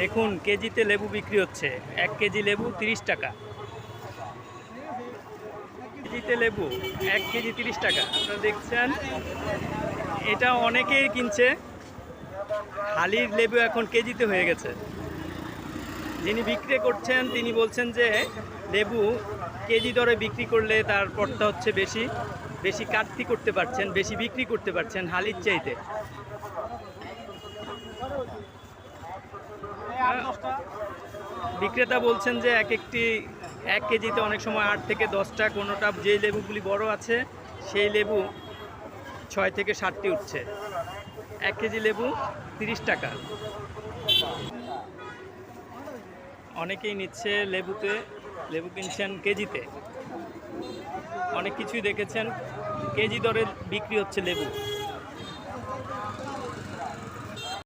দেখুন কেজিতে লেবু বিক্রি হচ্ছে, 1 কেজি লেবু 30 টাকা। কেজিতে লেবু 1 কেজি 30 টাকা। আপনারা দেখছেন এটা অনেকেই কিনছে। হালির লেবু এখন কেজিতে হয়ে গেছে। যিনি বিক্রি করছেন তিনি বলছেন যে লেবু কেজি দরে বিক্রি করলে তার পড়তা হচ্ছে বেশি, বেশি কাটতি করতে পারছেন, বেশি বিক্রি করতে পারছেন হালির চাইতে। বিক্রেতা বলছেন যে একটি 1 কেজিতে অনেক সময় 8 থেকে 10টা, কোনোটা যে লেবুগুলি বড় আছে সেই লেবু 6 থেকে 7টি উঠছে। 1 কেজি লেবু 30 টাকা। অনেকেই নিচ্ছে লেবুতে, লেবু কিনছেন কেজিতে। অনেক কিছুই দেখেছেন কেজি দরে বিক্রি হচ্ছে লেবু।